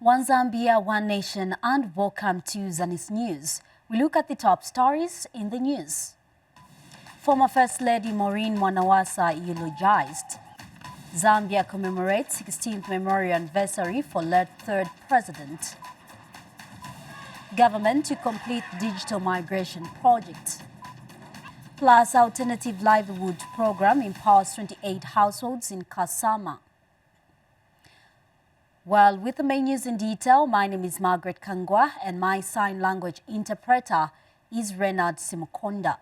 One Zambia, one nation, and welcome to Zanis News. We look at the top stories in the news. Former First Lady Maureen Mwanawasa eulogized. Zambia commemorates 16th memorial anniversary for late third president. Government to complete digital migration project. Plus alternative livelihood program empowers 28 households in Kasama. Well, with the main news in detail, my name is Margaret Kangwa and my sign language interpreter is Renard Simukonda.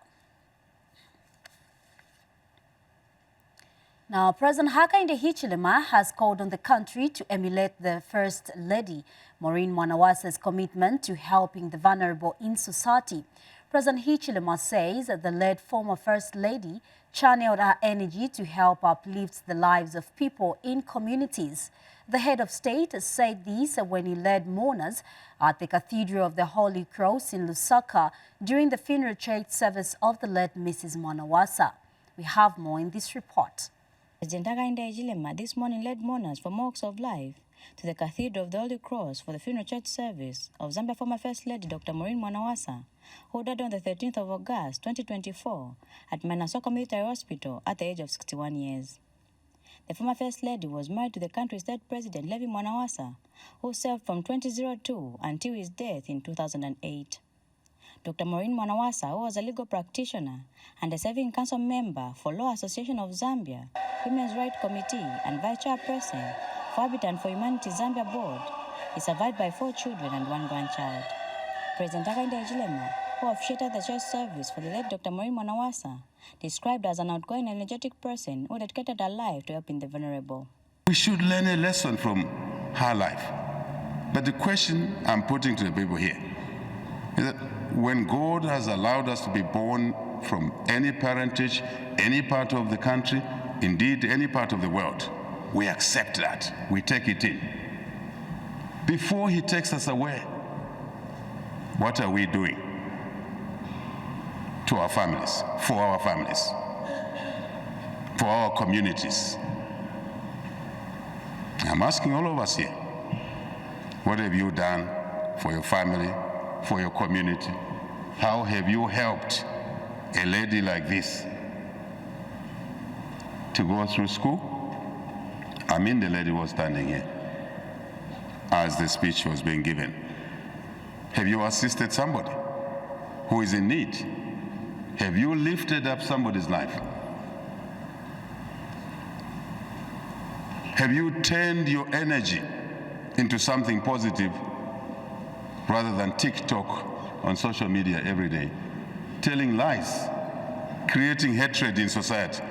Now, President Hakainde Hichilema has called on the country to emulate the First Lady, Maureen Mwanawasa's commitment to helping the vulnerable in society. President Hichilema says that the late former First Lady channeled her energy to help uplift the lives of people in communities. The head of state said this when he led mourners at the Cathedral of the Holy Cross in Lusaka during the funeral church service of the late Mrs. Mwanawasa. We have more in this report. President Hakainde Hichilema this morning led mourners from walks of life to the Cathedral of the Holy Cross for the funeral church service of Zambia former First Lady Dr. Maureen Mwanawasa, who died on the 13th of August 2024 at Manasoka Military Hospital at the age of 61 years. The former First Lady was married to the country's third president, Levi Mwanawasa, who served from 2002 until his death in 2008. Dr. Maureen Mwanawasa, who was a legal practitioner and a serving council member for Law Association of Zambia, Women's Rights Committee, and vice chairperson for Habitat for Humanity Zambia Board, is survived by 4 children and 1 grandchild. President Hakainde Hichilema, who officiated the church service for the late Dr. Maureen Mwanawasa, described as an outgoing and energetic person who dedicated her life to helping the vulnerable. We should learn a lesson from her life. But the question I'm putting to the people here is that when God has allowed us to be born from any parentage, any part of the country, indeed any part of the world, we accept that. We take it in. Before he takes us away, what are we doing to our families, for our communities? I'm asking all of us here, what have you done for your family, for your community? How have you helped a lady like this to go through school? I mean, the lady was standing here as the speech was being given. Have you assisted somebody who is in need? Have you lifted up somebody's life? Have you turned your energy into something positive rather than TikTok on social media every day, telling lies, creating hatred in society,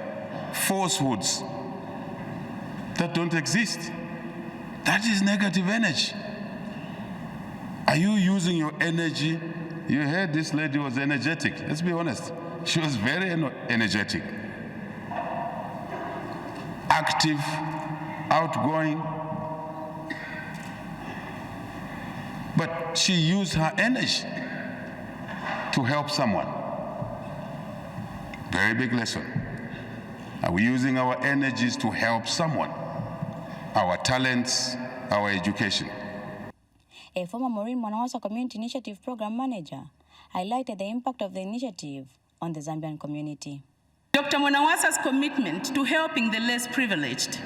falsehoods that don't exist? That is negative energy. Are you using your energy? You heard this lady was energetic. Let's be honest. She was very energetic, active, outgoing. But she used her energy to help someone. Very big lesson. Are we using our energies to help someone? Our talents, our education. A former Maureen Mwanawasa Community Initiative Program Manager highlighted the impact of the initiative on the Zambian community. Dr. Mwanawasa's commitment to helping the less privileged,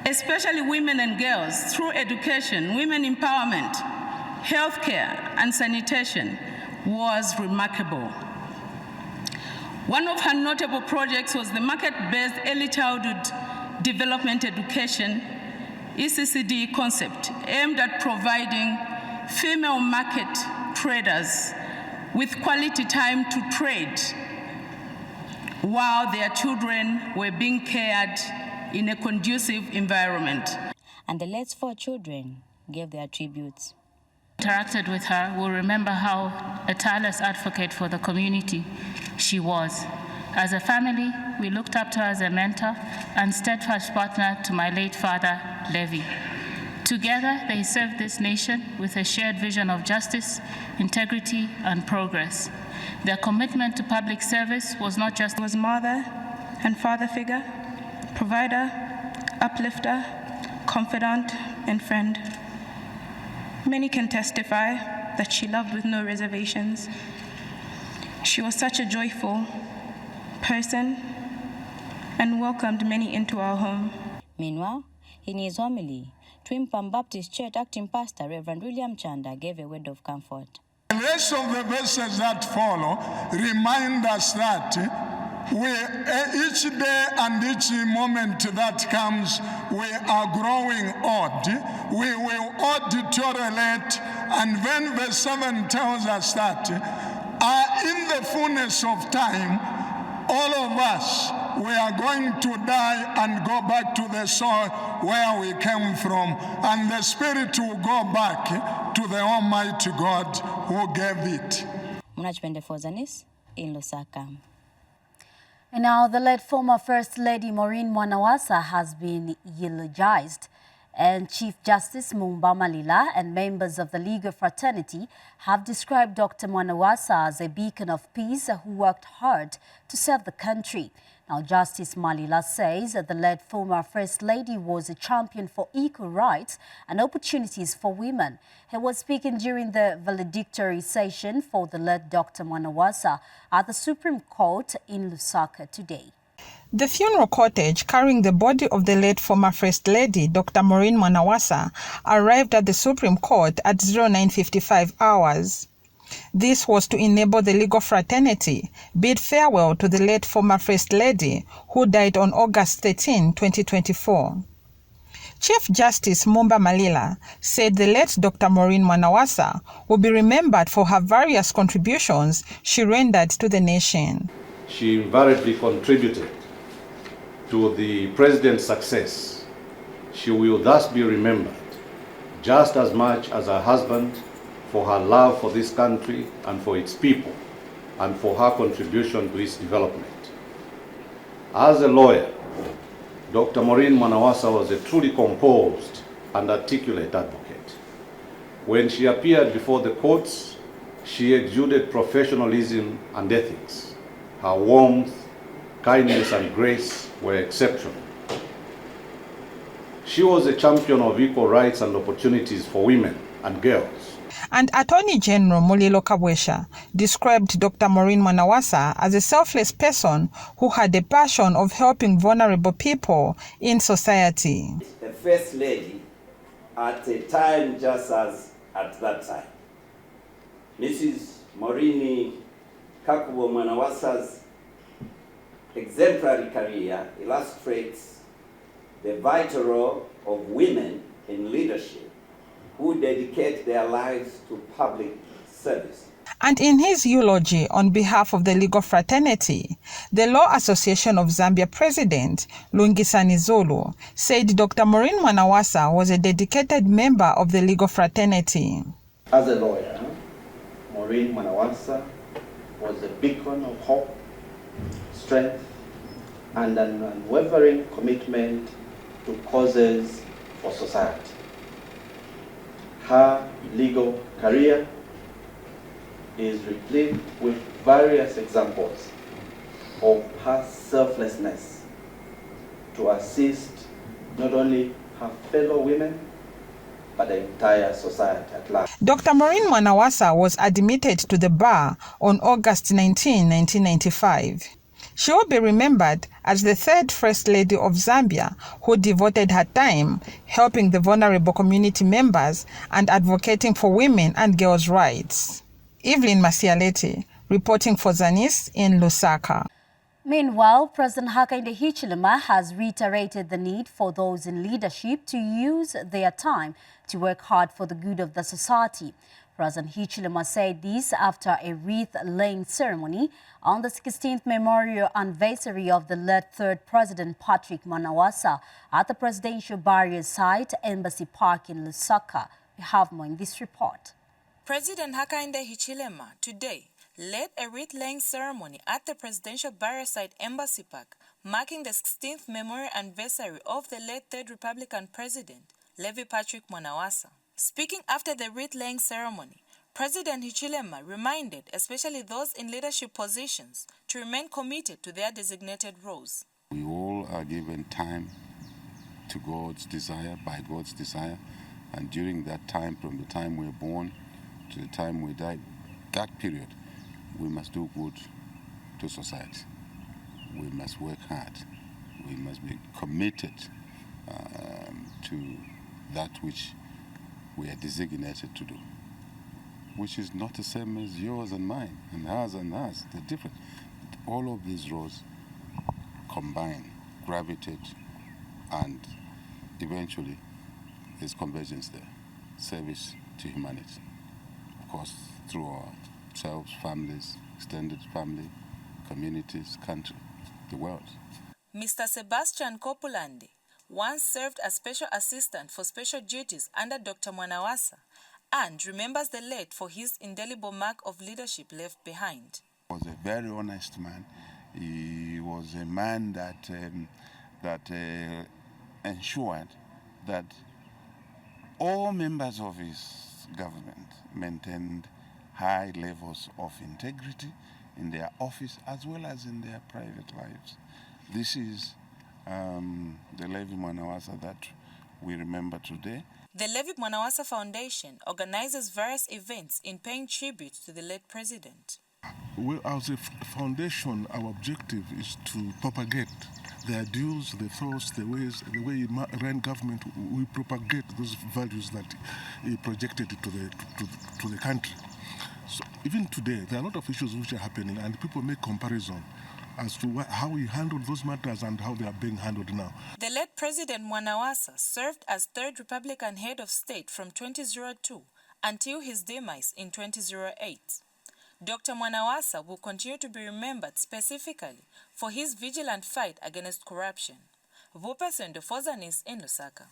especially women and girls, through education, women empowerment, healthcare, and sanitation was remarkable. One of her notable projects was the market-based early childhood development education ECCD concept aimed at providing female market traders with quality time to trade while their children were being cared in a conducive environment. And the late 4 children gave their tributes. Interacted with her will remember how a tireless advocate for the community she was. As a family, we looked up to her as a mentor and steadfast partner to my late father, Levi. Together, they served this nation with a shared vision of justice, integrity, and progress. Their commitment to public service was not just was mother and father figure, provider, uplifter, confidant, and friend. Many can testify that she loved with no reservations. She was such a joyful person and welcomed many into our home. Meanwhile, in his homily, Twin Palm Baptist Church acting pastor Reverend William Chanda gave a word of comfort. The rest of the verses that follow remind us that each day and each moment that comes, we are growing old. We will old deteriorate, and then verse 7 tells us that in the fullness of time, all of us, we are going to die and go back to the soil where we came from, and the spirit will go back to the Almighty God who gave it. Munachpende for Zanis in Lusaka. And now the late former First Lady Maureen Mwanawasa has been eulogized, and Chief Justice Mumba Malila and members of the legal fraternity have described Dr. Mwanawasa as a beacon of peace who worked hard to serve the country. Now, Justice Malila says that the late former First Lady was a champion for equal rights and opportunities for women. He was speaking during the valedictory session for the late Dr. Mwanawasa at the Supreme Court in Lusaka today. The funeral cortege carrying the body of the late former First Lady, Dr. Maureen Mwanawasa, arrived at the Supreme Court at 09:55 hours. This was to enable the legal fraternity bid farewell to the late former First Lady, who died on August 13, 2024. Chief Justice Mumba Malila said the late Dr. Maureen Mwanawasa will be remembered for her various contributions she rendered to the nation. She invariably contributed to the president's success. She will thus be remembered just as much as her husband for her love for this country and for its people, and for her contribution to its development. As a lawyer, Dr. Maureen Mwanawasa was a truly composed and articulate advocate. When she appeared before the courts, she exuded professionalism and ethics. Her warmth, kindness, and grace were exceptional. She was a champion of equal rights and opportunities for women and girls. And Attorney General Mulilo Kabwesha described Dr. Maureen Mwanawasa as a selfless person who had a passion of helping vulnerable people in society. The First Lady at a time just as at that time. Mrs. Maureen Kakubo Mwanawasa's exemplary career illustrates the vital role of women in leadership who dedicate their lives to public service. And in his eulogy on behalf of the legal fraternity, the Law Association of Zambia President Lungisani Zulu said Dr. Maureen Mwanawasa was a dedicated member of the legal fraternity. As a lawyer, Maureen Mwanawasa was a beacon of hope, strength, and an unwavering commitment to causes for society. Her legal career is replete with various examples of her selflessness to assist not only her fellow women, but the entire society at large. Dr. Maureen Mwanawasa was admitted to the bar on August 19, 1995. She will be remembered as the third First Lady of Zambia who devoted her time helping the vulnerable community members and advocating for women and girls' rights. Evelyn Masialeti, reporting for Zanis in Lusaka. Meanwhile, President Hakainde Hichilema has reiterated the need for those in leadership to use their time to work hard for the good of the society. President Hichilema said this after a wreath-laying ceremony on the 16th memorial anniversary of the late third President Patrick Mwanawasa at the presidential barrier site, Embassy Park in Lusaka. We have more in this report. President Hakainde Hichilema today led a wreath-laying ceremony at the presidential barrier site, Embassy Park, marking the 16th memorial anniversary of the late third Republican President, Levi Patrick Mwanawasa. Speaking after the wreath-laying ceremony, President Hichilema reminded especially those in leadership positions to remain committed to their designated roles. We all are given time to God's desire, by God's desire, And during that time, from the time we were born to the time we died, that period, we must do good to society. We must work hard. We must be committed to that which we are designated to do, which is not the same as yours and mine, and hers and hers. They're different. All of these roles combine, gravitate, and eventually there's convergence there. Service to humanity. Of course, through ourselves, families, extended family, communities, country, the world. Mr. Sebastian Kopulandi once served as Special Assistant for Special Duties under Dr. Mwanawasa and remembers the late for his indelible mark of leadership left behind. He was a very honest man. He was a man that ensured that all members of his government maintained high levels of integrity in their office as well as in their private lives. This is the Levi Mwanawasa that we remember today. The Levi Mwanawasa Foundation organizes various events in paying tribute to the late president. Well, as a foundation, our objective is to propagate the ideals, the thoughts, the ways, the way he ran government. We propagate those values that he projected to the country. So even today, there are a lot of issues which are happening, and people make comparison as to how he handled those matters and how they are being handled now. The late President Mwanawasa served as third Republican head of state from 2002 until his demise in 2008. Dr. Mwanawasa will continue to be remembered specifically for his vigilant fight against corruption. Vupesendo for Zanis in Lusaka.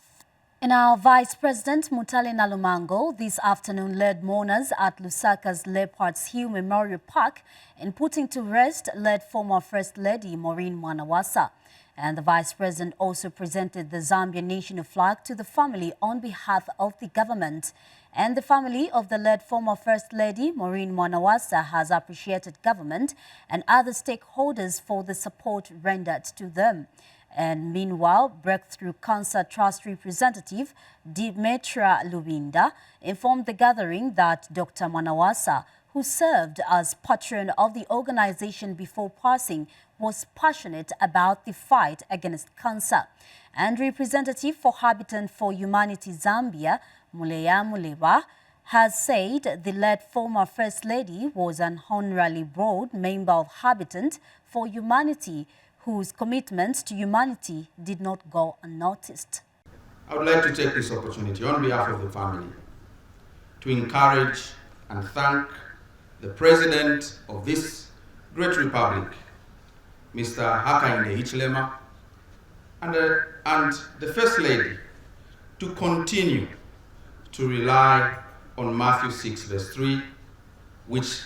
And our Vice President Mutale Nalumango this afternoon led mourners at Lusaka's Leopards Hill Memorial Park in putting to rest led former First Lady Maureen Mwanawasa. And the Vice President also presented the Zambian national flag to the family on behalf of the government. And the family of the late former First Lady Maureen Mwanawasa has appreciated government and other stakeholders for the support rendered to them. And meanwhile, Breakthrough Cancer Trust representative Dimetra Lubinda informed the gathering that Dr. Mwanawasa, who served as patron of the organization before passing, was passionate about the fight against cancer. And representative for Habitat for Humanity Zambia, Muleya Mulewa, has said the late former First Lady was an honorary board member of Habitat for Humanity, whose commitments to humanity did not go unnoticed. I would like to take this opportunity on behalf of the family to encourage and thank the President of this great republic, Mr. Hakainde Hichilema, and the First Lady to continue to rely on Matthew 6 verse 3, which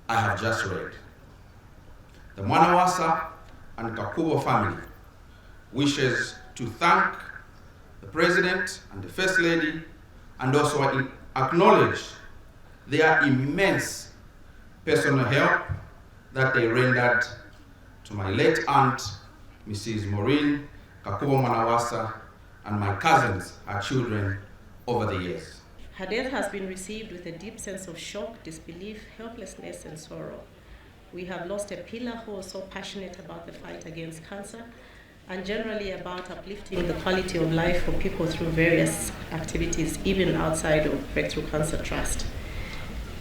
I have just read. The Mwanawasa and Kakubo family wishes to thank the President and the First Lady and also acknowledge their immense personal help that they rendered to my late aunt, Mrs. Maureen Kakubo Mwanawasa, and my cousins, her children, over the years. Her death has been received with a deep sense of shock, disbelief, helplessness, and sorrow. We have lost a pillar who was so passionate about the fight against cancer and generally about uplifting the quality of life for people through various activities, even outside of Breakthrough Cancer Trust.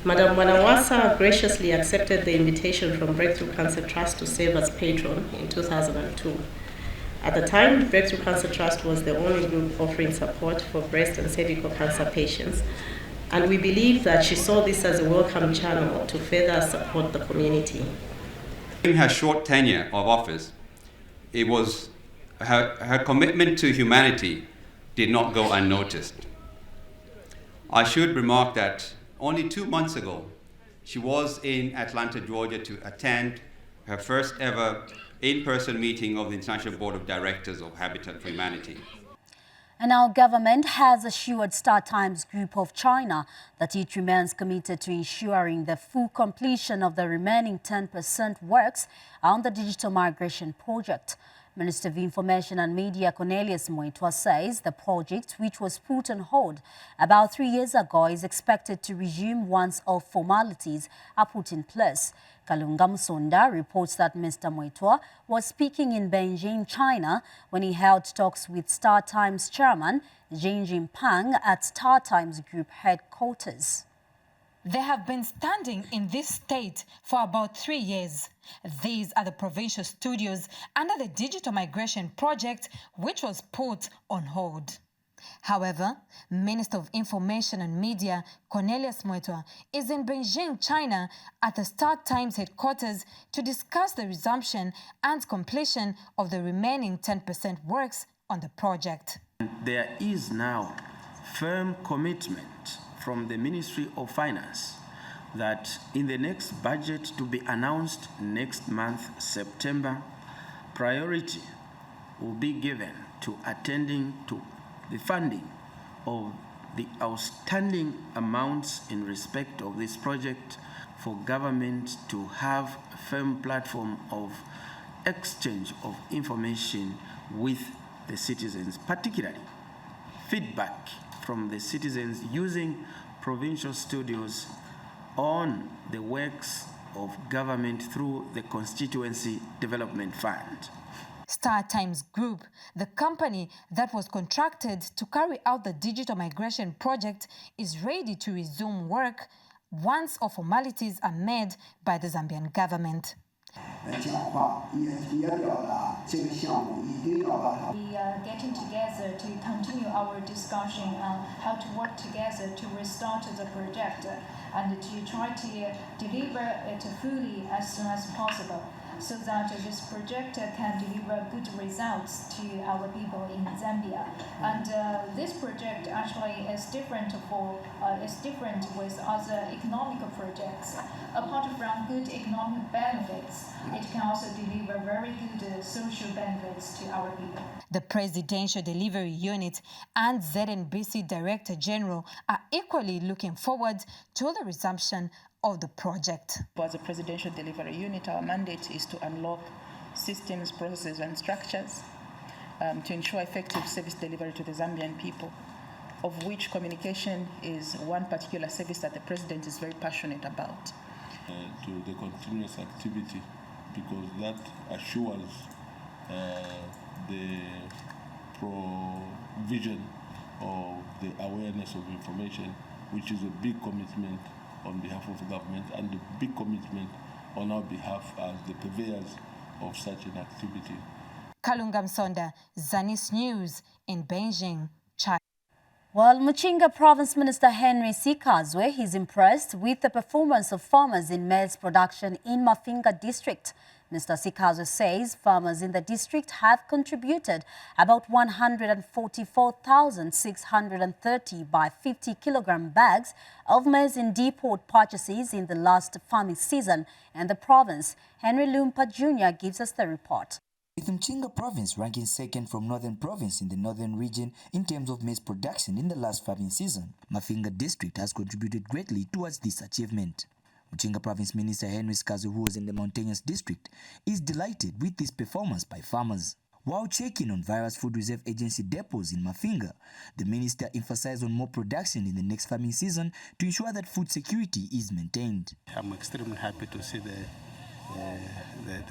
Madam Mwanawasa graciously accepted the invitation from Breakthrough Cancer Trust to serve as patron in 2002. At the time, Breakthrough Cancer Trust was the only group offering support for breast and cervical cancer patients, and we believe that she saw this as a welcome channel to further support the community. In her short tenure of office, it was her commitment to humanity did not go unnoticed. I should remark that only 2 months ago, she was in Atlanta, Georgia to attend her first ever in-person meeting of the International Board of Directors of Habitat for Humanity. And our government has assured Star Times Group of China that it remains committed to ensuring the full completion of the remaining 10% works on the digital migration project. Minister of Information and Media Cornelius Moitwa says the project, which was put on hold about 3 years ago, is expected to resume once all formalities are put in place. Kalunga Msonda reports that Mr. Moitwa was speaking in Beijing, China, when he held talks with StarTimes chairman Jin Jinping at StarTimes Group headquarters. They have been standing in this state for about 3 years. These are the provincial studios under the digital migration project, which was put on hold. However, Minister of Information and Media Cornelius Moitwa is in Beijing, China at the StarTimes headquarters to discuss the resumption and completion of the remaining 10% works on the project. There is now firm commitment from the Ministry of Finance that in the next budget to be announced next month, September, priority will be given to attending to the funding of the outstanding amounts in respect of this project for government to have a firm platform of exchange of information with the citizens, particularly feedback from the citizens using provincial studios on the works of government through the Constituency Development Fund. StarTimes Group, the company that was contracted to carry out the digital migration project, is ready to resume work once all formalities are made by the Zambian government. We are getting together to continue our discussion on how to work together to restart the project and to try to deliver it fully as soon as possible, so that this project can deliver good results to our people in Zambia. And this project actually is different with other economic projects. Apart from good economic benefits, it can also deliver very good social benefits to our people. The Presidential Delivery Unit and ZNBC Director General are equally looking forward to the resumption of the project. As a Presidential Delivery Unit, our mandate is to unlock systems, processes and structures to ensure effective service delivery to the Zambian people, of which communication is one particular service that the President is very passionate about. To the continuous activity, because that assures the provision of the awareness of information, which is a big commitment on behalf of the government and a big commitment on our behalf as the purveyors of such an activity. Kalunga Msonda, Zanis News in Beijing, China. Well, Muchinga Province Minister Henry Sikazwe is impressed with the performance of farmers in maize production in Mafinga district. Mr. Sikazwe says farmers in the district have contributed about 144,630 by 50 kilogram bags of maize in depot purchases in the last farming season in the province. Henry Lumpa Jr. gives us the report. With Mchinga Province ranking second from Northern Province in the Northern region in terms of maize production in the last farming season, Mafinga District has contributed greatly towards this achievement. Mchinga Province Minister Henry Sikazwe, who was in the mountainous district, is delighted with this performance by farmers. While checking on various Food Reserve Agency depots in Mafinga, the minister emphasized on more production in the next farming season to ensure that food security is maintained. I'm extremely happy to see the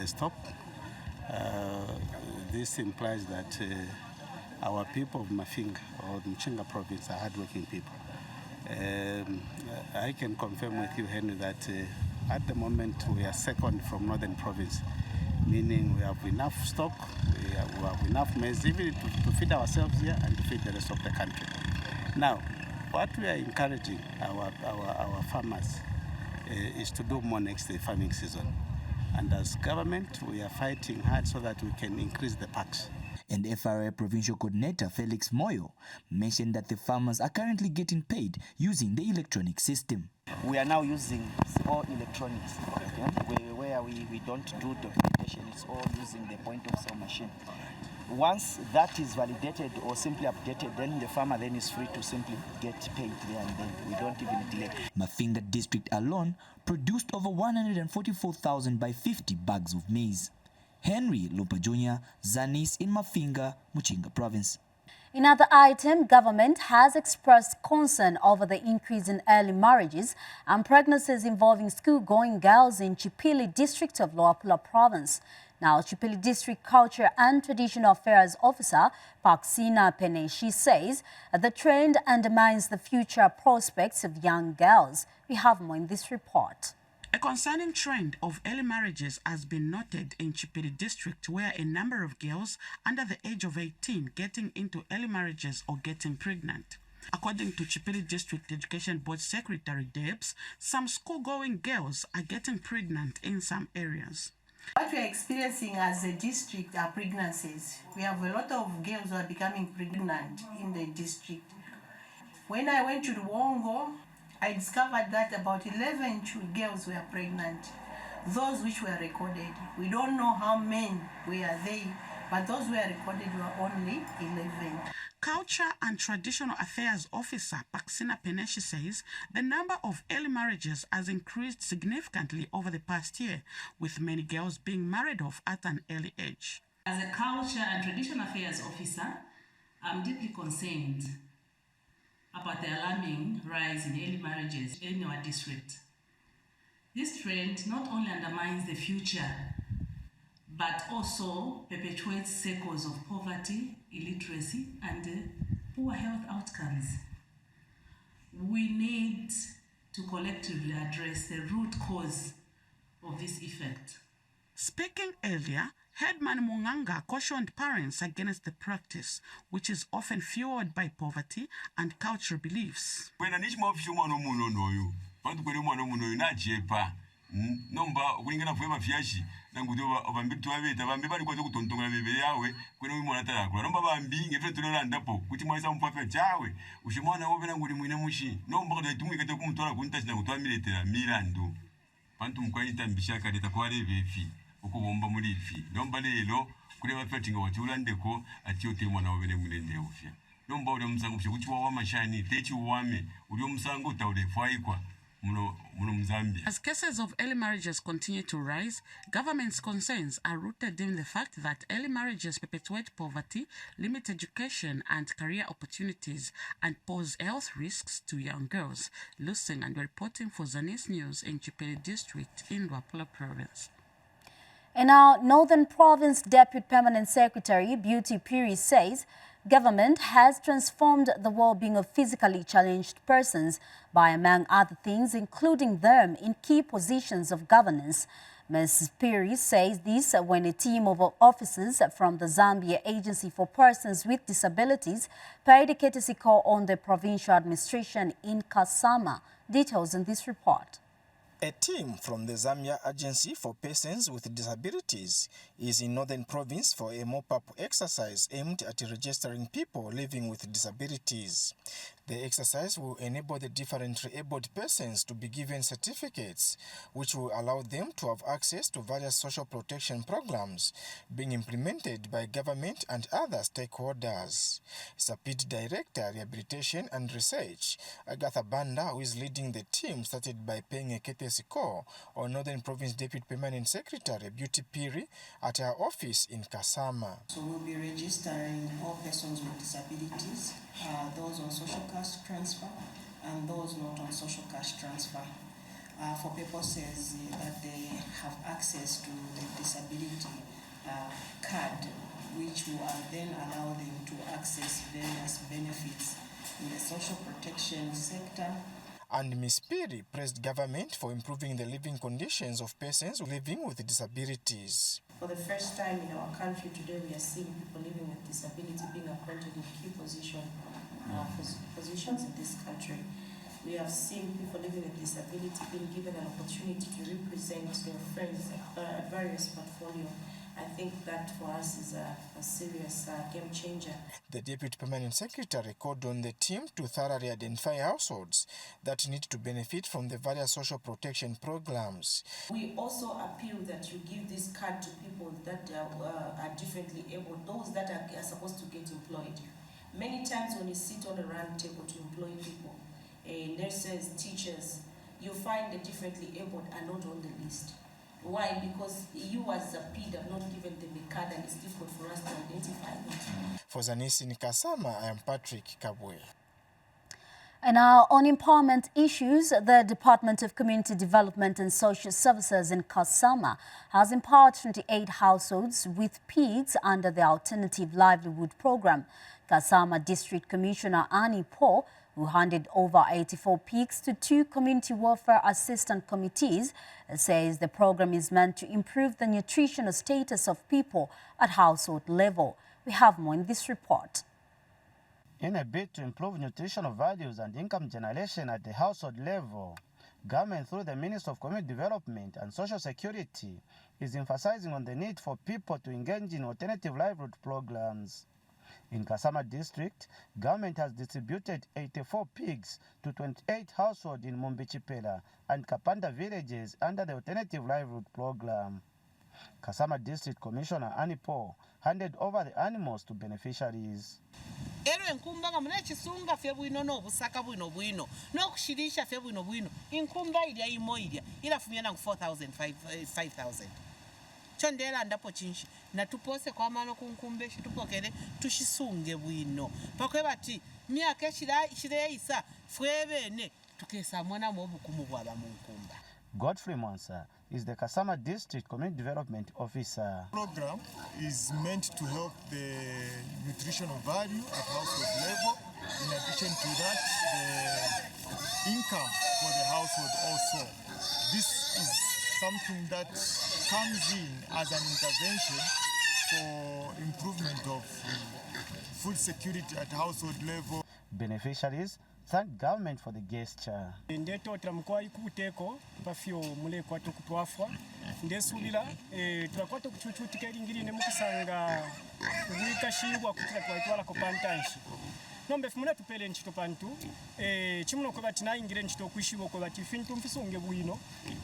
stop. This implies that our people of Mafinga or the Mchinga Province are hardworking people. I can confirm with you, Henry, that at the moment we are second from Northern Province, meaning we have enough stock, we have enough maize even to feed ourselves here and to feed the rest of the country. Now, what we are encouraging our farmers is to do more next farming season. And as government, we are fighting hard so that we can increase the packs. And FRA Provincial Coordinator Felix Moyo mentioned that the farmers are currently getting paid using the electronic system. We are now using all electronics, okay? Where we don't do documentation, it's all using the point of sale machine. Once that is validated or simply updated, then the farmer then is free to simply get paid there and then. We don't even delay. Mafinga District alone produced over 144,000 by 50 bags of maize. Henry Lupa Jr., Zanis in Mafinga, Muchinga Province. In other item, government has expressed concern over the increase in early marriages and pregnancies involving school-going girls in Chipili district of Luapula Province. Now, Chipili District Culture and Traditional Affairs Officer Paksina Peneshi says the trend undermines the future prospects of young girls. We have more in this report. A concerning trend of early marriages has been noted in Chipili District, where a number of girls under the age of 18 getting into early marriages or getting pregnant. According to Chipili District Education Board Secretary Debs, some school-going girls are getting pregnant in some areas. What we are experiencing as a district are pregnancies. We have a lot of girls who are becoming pregnant in the district. When I went to Ruongo, I discovered that about 11 girls were pregnant, those which were recorded. We don't know how many were they, but those who were recorded were only 11. Culture and Traditional Affairs Officer Paksina Peneshi says the number of early marriages has increased significantly over the past year, with many girls being married off at an early age. As a Culture and Traditional Affairs Officer, I'm deeply concerned about the alarming rise in early marriages in our district. This trend not only undermines the future, but also perpetuates cycles of poverty, illiteracy, and poor health outcomes. We need to collectively address the root cause of this effect. Speaking earlier, Headman Munganga cautioned parents against the practice, which is often fueled by poverty and cultural beliefs. Nomba kulingana fuema fiashi nangudo abambitu abeta bambibali kwazo kutontonga bebe yawe kweno mwana tarakura nomba bambi ngefe tulola ndapo kuti mwaisa mpafe chawe ushimwana wobe nanguli mwine mushi nomba kada tumwikete kumutwala kuntachi nakutwamiletera milandu bantu mkwanyita mbishaka leta kwale befi ukubomba muri ifi nomba lelo kule bafatinga watulandeko atiyote mwana wobe nemulende ufya nomba ule msango kushe kuti wawa mashani techi uwame ule msango utaule fwaikwa. As cases of early marriages continue to rise, government's concerns are rooted in the fact that early marriages perpetuate poverty, limit education and career opportunities, and pose health risks to young girls. Lucing and reporting for Zanis News in Chipili District in Luapula Province. And our Northern Province Deputy Permanent Secretary Beauty Piri says government has transformed the well-being of physically challenged persons by, among other things, including them in key positions of governance. Ms. Piri says this when a team of officers from the Zambia Agency for Persons with Disabilities paid a courtesy call on the provincial administration in Kasama. Details in this report. A team from the Zambia Agency for Persons with Disabilities is in Northern Province for a mop-up exercise aimed at registering people living with disabilities. The exercise will enable the differently abled persons to be given certificates, which will allow them to have access to various social protection programs being implemented by government and other stakeholders. SAPID Director, Rehabilitation and Research, Agatha Banda, who is leading the team, started by paying a courtesy call on Northern Province Deputy Permanent Secretary Beauty Piri at her office in Kasama. So we'll be registering all persons with disabilities, those on social cash transfer and those not on social cash transfer, for purposes that they have access to the disability card, which will then allow them to access various benefits in the social protection sector. And Ms. Piri praised government for improving the living conditions of persons living with disabilities. For the first time in our country today, we are seeing people living with disability being appointed in key positions in this country. We have seen people living with disability being given an opportunity to represent their friends at various portfolios. I think that for us is a serious game changer. The Deputy Permanent Secretary called on the team to thoroughly identify households that need to benefit from the various social protection programs. We also appeal that you give this card to people that are differently able, those that are supposed to get employed. Many times when you sit on a round table to employ people, nurses, teachers, you find the differently able are not on the list. Why? Because you as a PID have not given them a card, and it's difficult for us to identify them. For Zanis in Kasama, I am Patrick Kabwe. And now on empowerment issues, the Department of Community Development and Social Services in Kasama has empowered 28 households with PIDs under the Alternative Livelihood Program. Kasama District Commissioner Annie Paul, who handed over 84 pigs to 2 community welfare assistant committees, says the program is meant to improve the nutritional status of people at household level. We have more in this report. In a bid to improve nutritional values and income generation at the household level, government through the Ministry of Community Development and Social Security is emphasizing on the need for people to engage in alternative livelihood programs. In Kasama district, government has distributed 84 pigs to 28 households in Mumbichipela and Kapanda villages under the Alternative Livelihood Program. Kasama District Commissioner Annie Paul handed over the animals to beneficiaries. Ero enkumba nga muna chisunga fe bwino no busaka bwino bwino no kushirisha fe bwino bwino inkumba ilya imo ilya ilafumia na 4,000 5,000 chondera ndapo chinshi na tupose kwa mano kunkumbe shitupokere tushisunge bwino pakwe bati myaka shire isa fwebene tukesa mwana mobukumu bwaba munkumba. Godfrey Monsa is the Kasama District Community Development Officer. The program is meant to help the nutritional value at household level. In addition to that, the income for the household also. This is something that comes in as an intervention for improvement of food security at household level. Beneficiaries thank government for the gesture. Ndeto tramkwai kuteko pafyo mule kwato kutwafwa ndesulira trakwato kuchuchutika ingiri ne mukusanga wika shingwa kutira kwaitwala ko pantanshi nombe fumuna tupele nchito pantu chimuno ko batina ingire nchito kwishibo ko bati fintu mfisunge bwino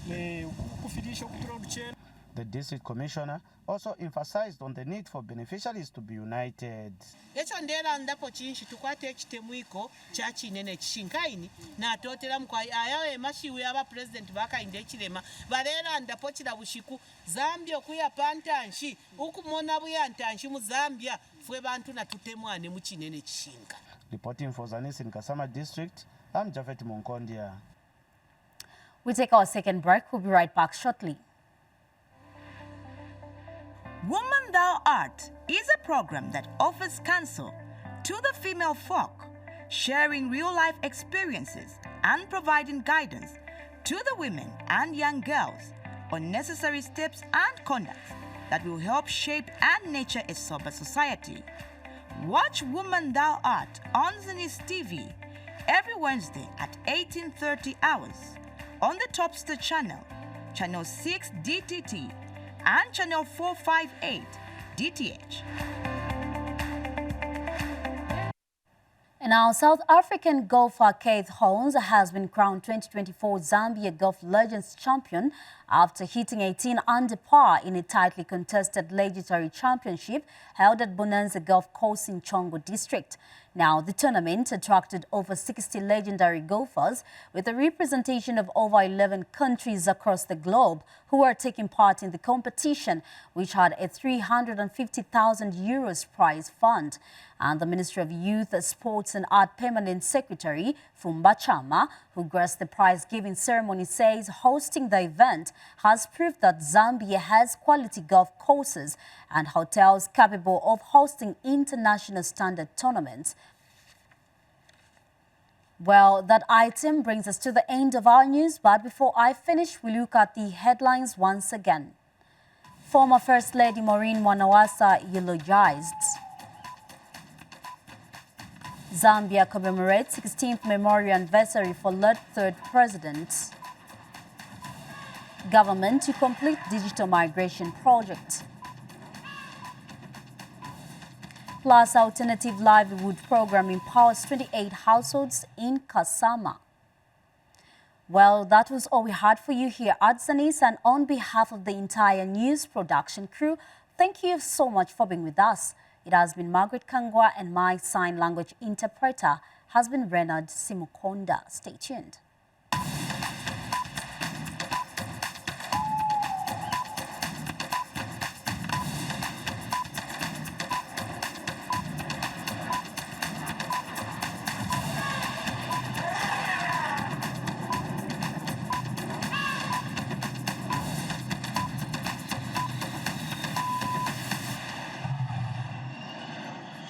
ne kufirisha kutura ruchera. The district commissioner also emphasized on the need for beneficiaries to be united. Echo ndera ndapo chinshi tukwate chitemwiko cha chinene chishinkaini na totera mkwai ayawe mashiwe aba president baka inde chilema balera ndapo chila bushiku Zambia kuya pantanshi ukumona buya ntanshi mu Zambia fwe bantu na tutemwane mu chinene chishinka. Reporting for Zanis in Kasama district, I'm Jafet Munkondia. We take our second break. We'll be right back shortly. Woman Thou Art is a program that offers counsel to the female folk, sharing real-life experiences and providing guidance to the women and young girls on necessary steps and conducts that will help shape and nurture a sober society. Watch Woman Thou Art on Zanis TV every Wednesday at 18:30 hours on the Topster channel, channel 6 DTT, and channel 458 DTH. And now, South African golfer Keith Holmes has been crowned 2024 Zambia Golf Legends Champion after hitting 18 under par in a tightly contested legendary championship held at Bonanza Golf Course in Chongo District. Now, the tournament attracted over 60 legendary golfers with a representation of over 11 countries across the globe who are taking part in the competition, which had a €350,000 prize fund. And the Ministry of Youth, Sports and Art Permanent Secretary, Fumba Chama, who graced the prize-giving ceremony, says hosting the event has proved that Zambia has quality golf courses and hotels capable of hosting international standard tournaments. Well, that item brings us to the end of our news, but before I finish, we look at the headlines once again. Former First Lady Maureen Mwanawasa eulogized. Zambia commemorates 16th memorial anniversary for late third president. Government to complete digital migration project. Plus, Alternative Livelihood Program empowers 28 households in Kasama. Well, that was all we had for you here at Zanis, and on behalf of the entire news production crew, thank you so much for being with us. It has been Margaret Kangwa, and my sign language interpreter has been Renard Simukonda. Stay tuned.